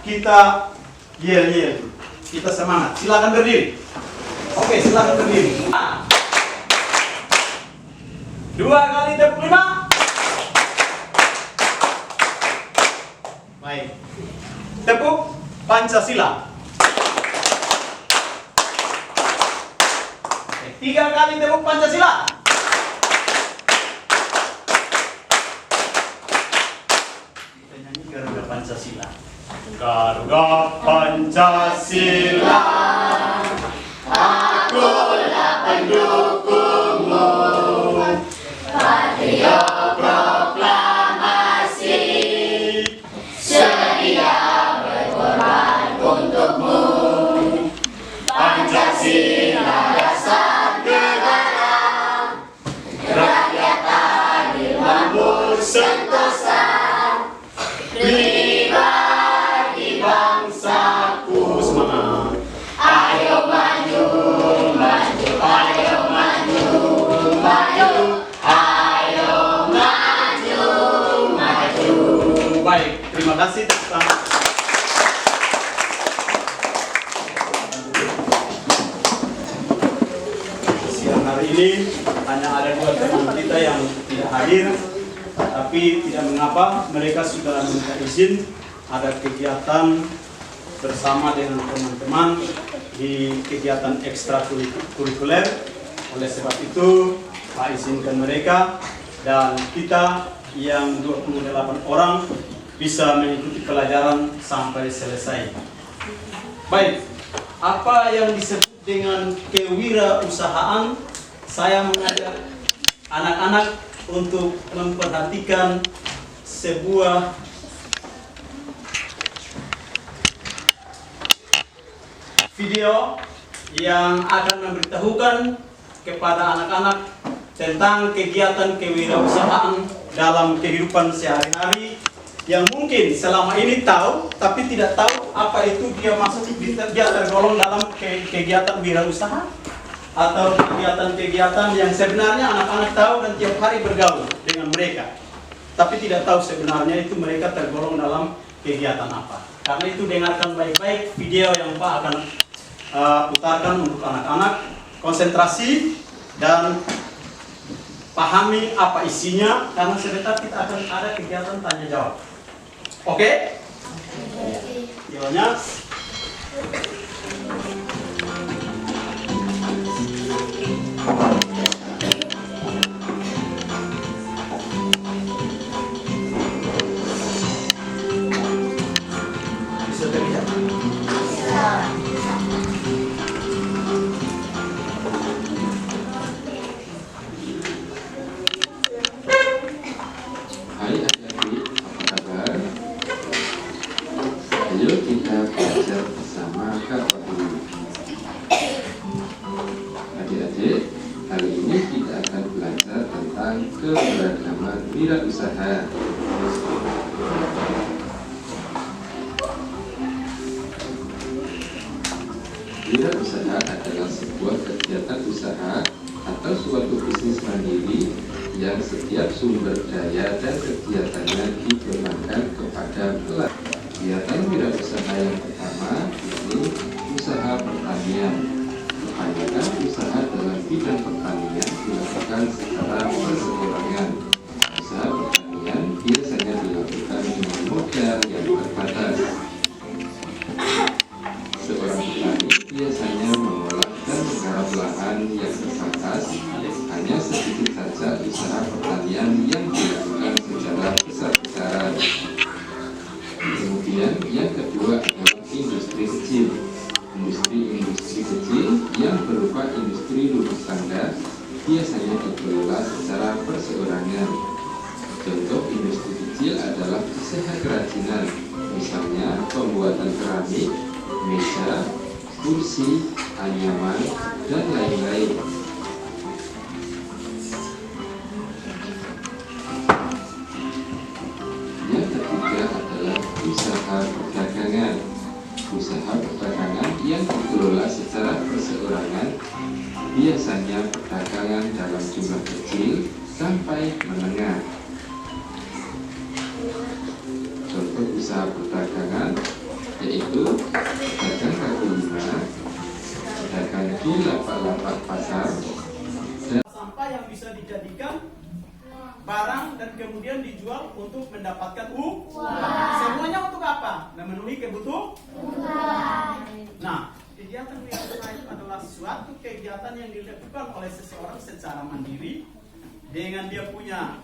kita yel-yel. Kita semangat. Silakan berdiri. Oke, silakan berdiri. 2 kali tepuk 5. Baik. Tepuk Pancasila. 3 kali tepuk Pancasila. Kita nyanyi Garuda Pancasila. Garuda Pancasila, akulah pendukungmu. Patria proklamasi, sedia berkorban untukmu. Pancasila dasar negara, rakyat adil makmur sentosa, pribadi bangsaku. Semangat. Ayo maju, maju, ayo maju, maju, ayo maju, maju. Baik, terima kasih tepuk tangan. Siang hari ini hanya ada 2 teman kita yang tidak hadir, tapi tidak mengapa, mereka sudah minta izin ada kegiatan bersama dengan teman-teman di kegiatan ekstrakurikuler. Oleh sebab itu, Pak izinkan mereka dan kita yang 28 orang bisa mengikuti pelajaran sampai selesai. Baik, apa yang disebut dengan kewirausahaan? Saya mengajak anak-anak untuk memperhatikan sebuah video yang akan memberitahukan kepada anak-anak tentang kegiatan kewirausahaan dalam kehidupan sehari-hari yang mungkin selama ini tahu tapi tidak tahu apa itu dia tergolong dalam kegiatan wirausaha atau kegiatan-kegiatan yang sebenarnya anak-anak tahu dan tiap hari bergaul dengan mereka, tapi tidak tahu sebenarnya itu mereka tergolong dalam kegiatan apa. Karena itu dengarkan baik-baik video yang Pak akan putarkan untuk anak-anak, konsentrasi dan pahami apa isinya, karena sebentar kita akan ada kegiatan tanya jawab. Oke? Videonya. Bisa terlihat? Hai adik-adik, apa kabar? Ayo kita belajar bersama Kak Wahyu. Adik-adik, kali ini kita akan belajar tentang keberagaman wirausaha. Wirausaha adalah sebuah kegiatan usaha atau suatu bisnis mandiri yang setiap sumber daya dan kegiatannya dibebankan kepada pelaku. Kegiatan wirausaha yang pertama ini usaha pertanian. Kebanyakan usaha dalam bidang pertanian dilakukan secara perseorangan. Usaha pertanian biasanya dilakukan dengan modal yang terbatas. Seorang petani biasanya mengolah dan menggarap lahan yang terbatas. Hanya sedikit saja usaha pertanian yang dilakukan secara besar-besaran. Kemudian yang kedua adalah industri kecil. Industri kecil yang berupa industri rumah tangga biasanya dikelola secara perseorangan. Contoh industri kecil adalah usaha kerajinan, misalnya pembuatan keramik, meja, kursi, anyaman, dan lain-lain. Yang ketiga adalah usaha perdagangan. Usaha perdagangan yang dikelola secara perseorangan, biasanya perdagangan dalam jumlah kecil sampai menengah. Contoh usaha perdagangan yaitu pedagang kaki lima, pedagang di lapak-lapak pasar, dan sampah yang bisa dijadikan barang dan kemudian dijual untuk mendapatkan uang. Semuanya untuk apa? Memenuhi kebutuhan. Nah, kegiatan wira usaha itu adalah suatu kegiatan yang dilakukan oleh seseorang secara mandiri dengan dia punya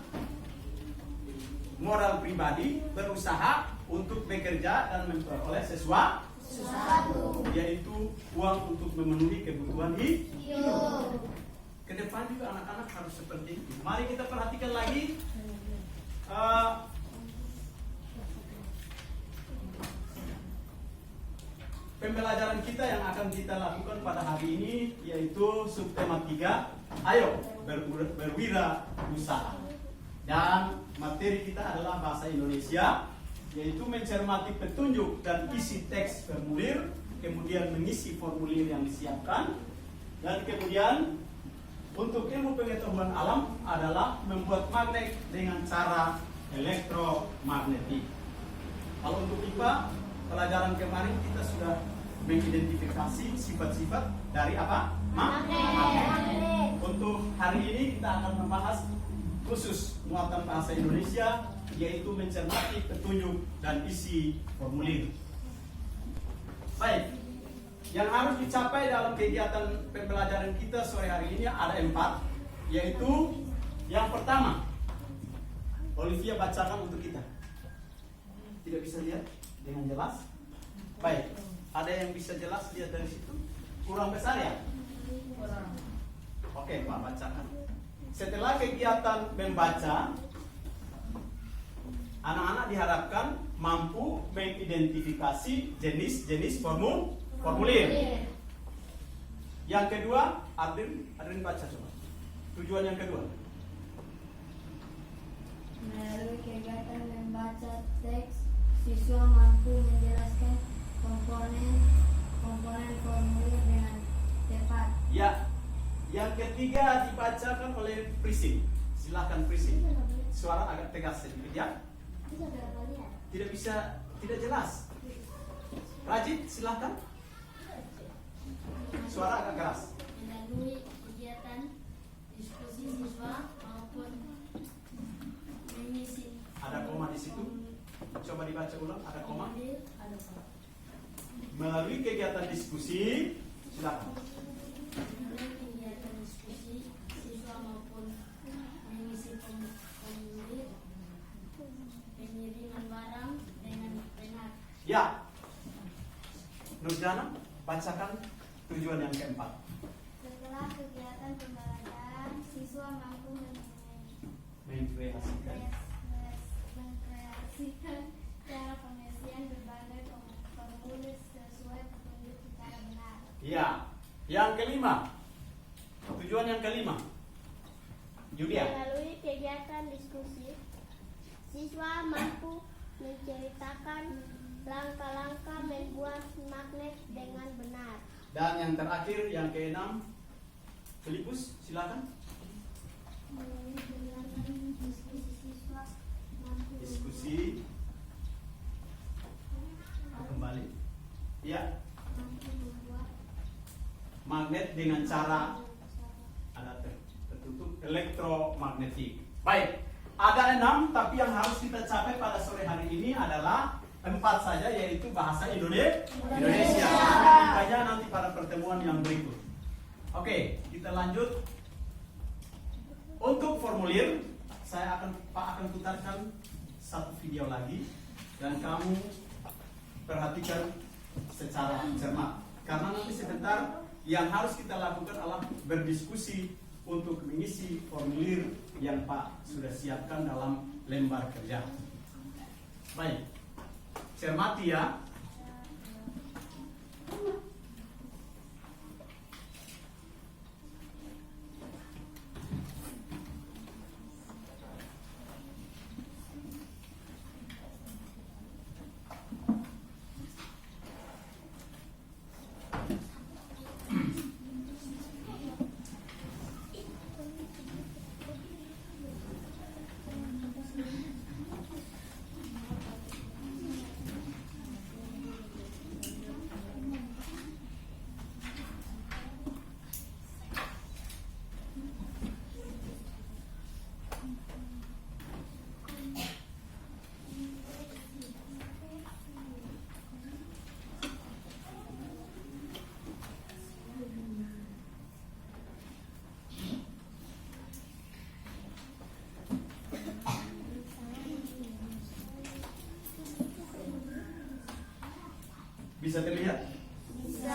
moral pribadi, berusaha untuk bekerja dan memperoleh sesuatu, yaitu uang untuk memenuhi kebutuhan hidup. Ke depan juga anak-anak harus seperti itu. Mari kita perhatikan lagi pembelajaran kita yang akan kita lakukan pada hari ini, yaitu subtema 3. Ayo berwira usaha. Dan materi kita adalah bahasa Indonesia, yaitu mencermati petunjuk dan isi teks formulir, kemudian mengisi formulir yang disiapkan, dan kemudian untuk ilmu pengetahuan alam adalah membuat magnet dengan cara elektromagnetik. Kalau untuk IPA, pelajaran kemarin kita sudah mengidentifikasi sifat-sifat dari apa? Magnet. Untuk hari ini kita akan membahas khusus muatan bahasa Indonesia, yaitu mencermati petunjuk dan isi formulir. Baik, yang harus dicapai dalam kegiatan pembelajaran kita sore hari ini ada 4, yaitu yang pertama, Olivia bacakan untuk kita. Tidak bisa lihat dengan jelas? Baik, ada yang bisa jelas lihat dari situ? Kurang besar ya? Kurang. Oke, Pak bacakan. Setelah kegiatan membaca, anak-anak diharapkan mampu mengidentifikasi jenis-jenis formulir. Yang kedua, Adrin baca coba. Tujuan yang kedua. Melalui kegiatan membaca teks, siswa mampu menjelaskan komponen formulir dengan tepat. Ya, yang ketiga dibacakan oleh Priscil. Silakan Priscil. Suara agak tegas sedikit ya. Tidak bisa, tidak jelas. Rajit, silakan. Suara agak keras. Melalui kegiatan diskusi siswa maupun mengisi. Ada koma di situ. Coba dibaca ulang. Ada koma. Ada koma. Melalui kegiatan diskusi, silakan. Melalui kegiatan diskusi siswa maupun mengisi formulir pengiriman barang dengan benar. Ya. Nurjana, bacakan tujuan yang keempat. Setelah kegiatan pembelajaran, siswa mampu Mengkreasikan. mengkreasikan cara pengisian berbagai formulir sesuai petunjuk secara benar. Ya. Yang kelima. Tujuan yang kelima. Julia. Melalui kegiatan diskusi, siswa mampu menceritakan langkah-langkah membuat magnet dengan benar. Dan yang terakhir, yang keenam, Filipus, silakan. Melalui kegiatan diskusi siswa mampu Diskusi. Kembali. Ya. mampu membuat Magnet dengan cara ada tertutup elektromagnetik. Baik, ada 6, tapi yang harus kita capai pada sore hari ini adalah 4 saja, yaitu bahasa Indonesia. Makanya nanti pada pertemuan yang berikut. Oke, kita lanjut. Untuk formulir, Pak akan putarkan satu video lagi dan kamu perhatikan secara cermat. Karena nanti sebentar yang harus kita lakukan adalah berdiskusi untuk mengisi formulir yang Pak sudah siapkan dalam lembar kerja. Baik, cermati ya. Bisa terlihat? Bisa.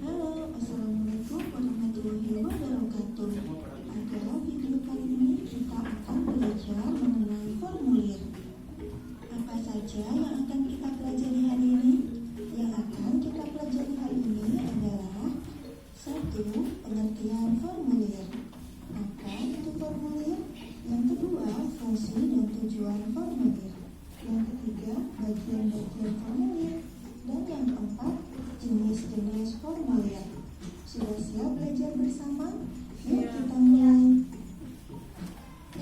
Halo, Assalamualaikum warahmatullahi wabarakatuh. Pada video kali ini kita akan belajar mengenai formulir. Apa saja yang akan kita pelajari hari ini? Yang akan kita pelajari hari ini adalah 1. Pengertian formulir. Apa itu formulir? Yang kedua, fungsi dan tujuan formulir. Yang ketiga, bagian-bagian formulir. Dan yang keempat, jenis-jenis formulir. Sudah siap belajar bersama? Yuk kita mulai.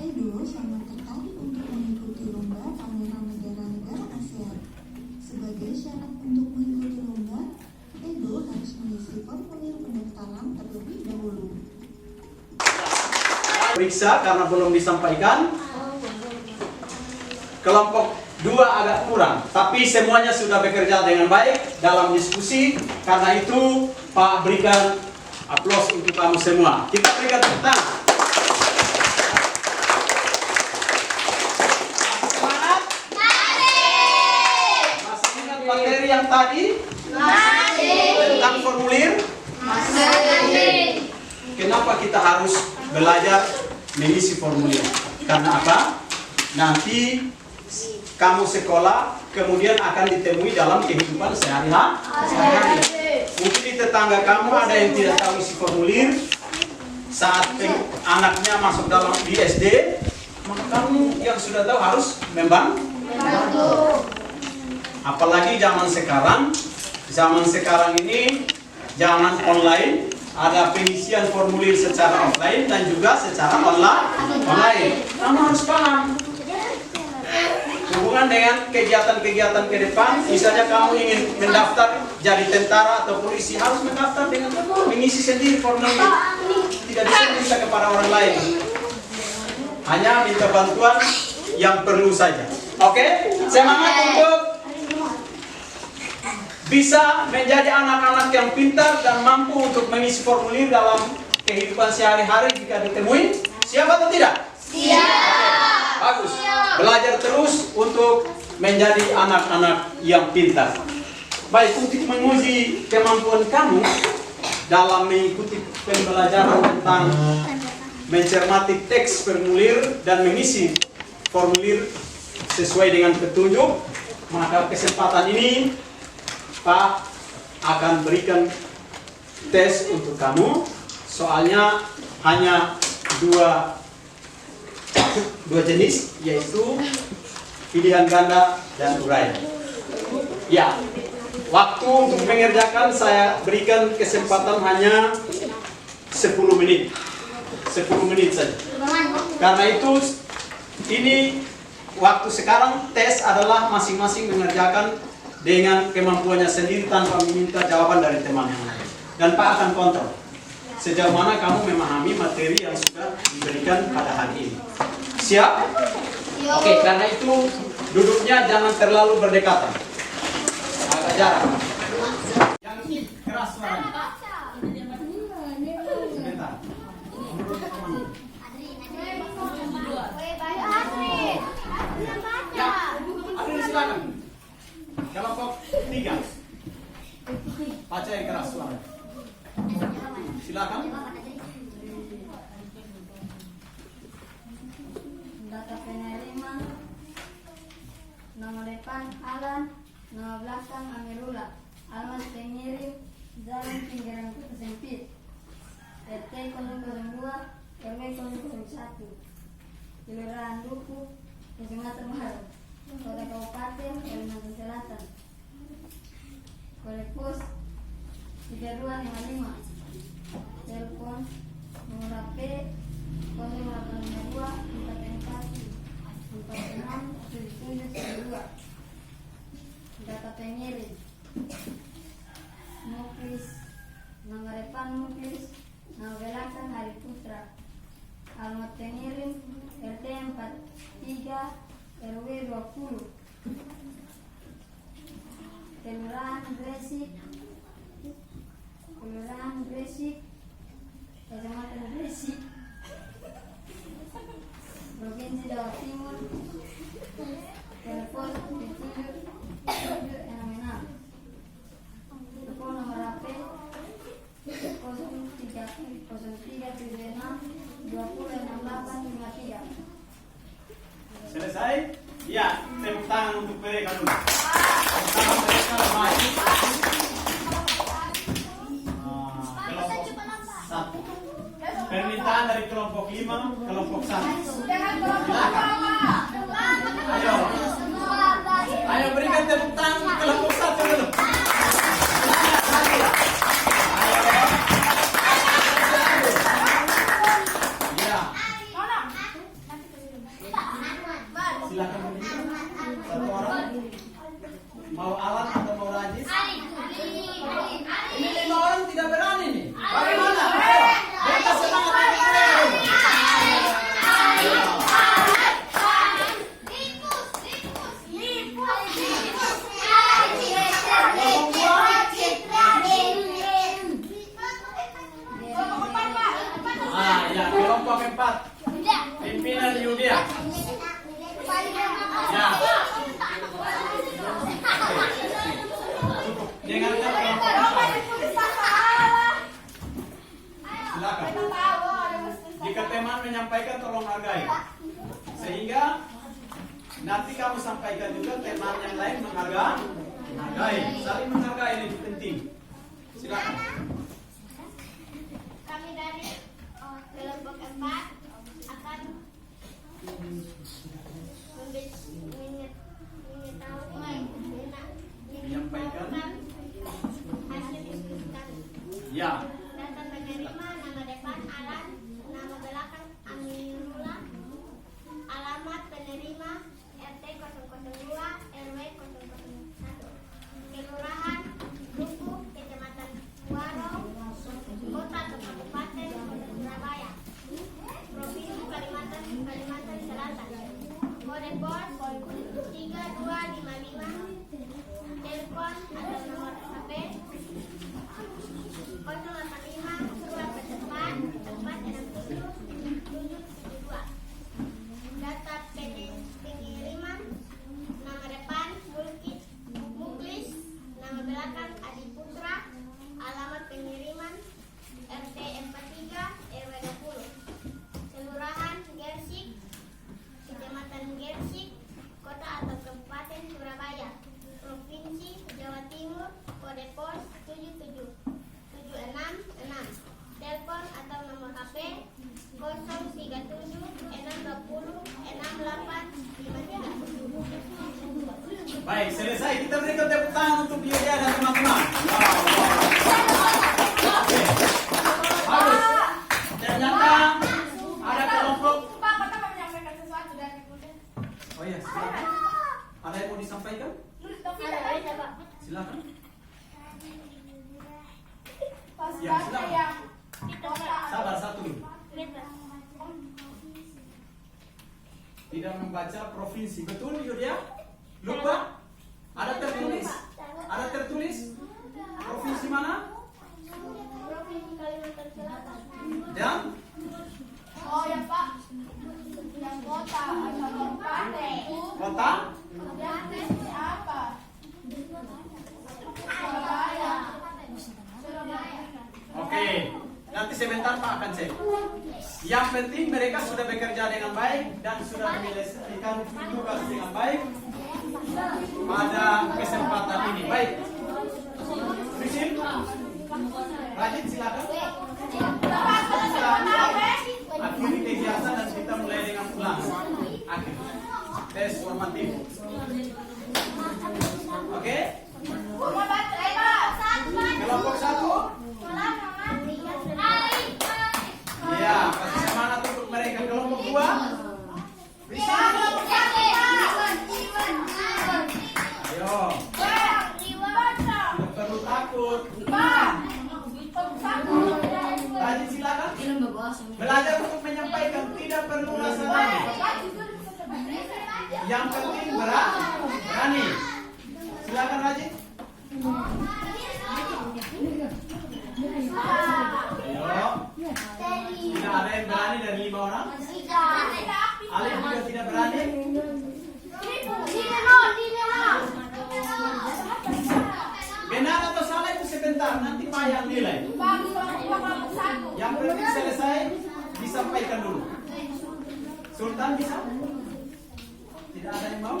Edo sangat tertarik untuk mengikuti lomba pameran negara-negara ASEAN. Sebagai syarat untuk mengikuti lomba, Edo harus mengisi formulir pendaftaran terlebih dahulu. Periksa karena belum disampaikan. Kelompok 2 agak kurang, tapi semuanya sudah bekerja dengan baik dalam diskusi. Karena itu Pak berikan aplaus untuk kamu semua. Kita berikan tepuk tangan. Semangat? Masih ingat materi yang tadi? Tentang formulir? Kenapa kita harus belajar mengisi formulir? Karena apa? Nanti kamu sekolah kemudian akan ditemui dalam kehidupan sehari-hari. Mungkin di tetangga kamu ada yang tidak tahu isi formulir saat anaknya masuk dalam di SD, maka kamu yang sudah tahu harus membantu. Apalagi zaman sekarang ini zaman online, ada pengisian formulir secara offline dan juga secara online. Kamu harus paham hubungan dengan kegiatan-kegiatan ke depan. Misalnya kamu ingin mendaftar jadi tentara atau polisi, harus mendaftar dengan mengisi sendiri formulir. Tidak bisa minta kepada orang lain. Hanya minta bantuan yang perlu saja. Oke? Semangat untuk bisa menjadi anak-anak yang pintar dan mampu untuk mengisi formulir dalam kehidupan sehari-hari jika ditemui. Siap atau tidak? Siap. Bagus. Belajar terus untuk menjadi anak-anak yang pintar. Baik, untuk menguji kemampuan kamu dalam mengikuti pembelajaran tentang mencermati teks formulir dan mengisi formulir sesuai dengan petunjuk, maka kesempatan ini Pak akan berikan tes untuk kamu. Soalnya hanya dua jenis, yaitu pilihan ganda dan uraian. Ya, waktu untuk mengerjakan saya berikan kesempatan hanya 10 menit. 10 menit saja. Karena itu ini waktu sekarang tes adalah masing-masing mengerjakan dengan kemampuannya sendiri tanpa meminta jawaban dari teman yang lain. Dan Pak akan kontrol sejauh mana kamu memahami materi yang sudah diberikan pada hari ini. Siap? Oke, karena itu duduknya jangan terlalu berdekatan. Agak jarak. Yang ini keras suaranya. Sebentar. Ya, Adri silakan. Kelompok 3. Baca yang keras suaranya. Silakan. Data penerima, nomor depan Alan, nama belakang Amirullah, alamat pengirim Jalan Pinggiran Kota Sempit, RT 002, RW 001, Kelurahan Duku, Kecamatan Mahar, Kota Kabupaten Kalimantan Selatan, kode pos 3255, telepon nomor HP 0852 441 2. Data pengirim Muklis, nama depan Muklis, nama belakang Hari Putra. Alamat pengirim RT 43 RW 20 Kelurahan Gresik, Kecamatan Gresik, Provinsi Jawa Timur. Telepon 7766. Telepon nomor HP 0376206853. Selesai? Ya, tepuk tangan untuk mereka dulu. Tepuk tangan mereka maju. Kelompok 1. Permintaan dari kelompok 5, kelompok 1. Ayo. Ayo berikan tepuk tangan untuk kelompok 1 dulu. Ya. Silakan berikan. Satu orang. Mau alat atau mau rajis? Ini 5 orang tidak berani nih. Bagaimana? Ayo. Mereka semangat untuk mereka dulu. Ya, kelompok 4. Pimpinan Yudia. Ya. Dengarkan kelompok 4. Silakan. Jika teman menyampaikan tolong hargai. Sehingga nanti kamu sampaikan juga teman yang lain menghargai. Saling menghargai ini penting. Silakan. Kami dari kelompok 4 akan Menyampaikan hasil diskusi kami. ya. Data penerima, nama depan Alan, nama belakang Amirullah, alamat penerima RT 002 RW 001, Kelurahan Duku, Kecamatan Waro, Kota atau Kabupaten Surabaya, Provinsi Kalimantan Selatan, kode pos 3255, telepon atau nomor HP 085 surat berdepan 467 data pengiriman, nama depan Muklis, nama belakang Adi Putra, alamat pengiriman RT 43 RW 20, Kelurahan Gersik, Kecamatan Gersik, Kota atau Kabupaten Surabaya, Provinsi Jawa Timur, kode pos 77666, telepon atau nomor HP 037 6853. Baik, selesai. Kita berikan tepuk tangan untuk Yudia dan teman-teman. Oke. Bagus. Ternyata ada kelompok. Oh ya, silakan. Ada yang mau disampaikan? Silakan. Ya, silakan. Sabar satu dulu. Tidak membaca provinsi, betul Yudia? Lupa? Ada tertulis? Ada tertulis? Provinsi mana? Provinsi Kalimantan Selatan. Dan? Oh ya Pak, yang kota atau kabupaten. Kota? Provinsi apa? Surabaya. Oke. Nanti sebentar Pak akan cek. Yang penting mereka sudah bekerja dengan baik dan sudah menyelesaikan tugas dengan baik pada kesempatan ini. Baik. Rizim, Rajin silakan. Akhiri kegiatan dan kita mulai dengan ulang. Akhir. Tes formatif. Oke? Kelompok 1. Ya, kasih semangat untuk mereka. Kelompok 2. Rizim. Belajar untuk menyampaikan, tidak perlu rasa ragu. Yang penting berani. Silakan Rajin. Ayo. Tidak ada yang berani dari 5 orang. Alif juga tidak berani. Benar atau salah itu sebentar, nanti Pak yang nilai. Yang penting selesai, disampaikan dulu. Sultan bisa? Tidak ada yang mau?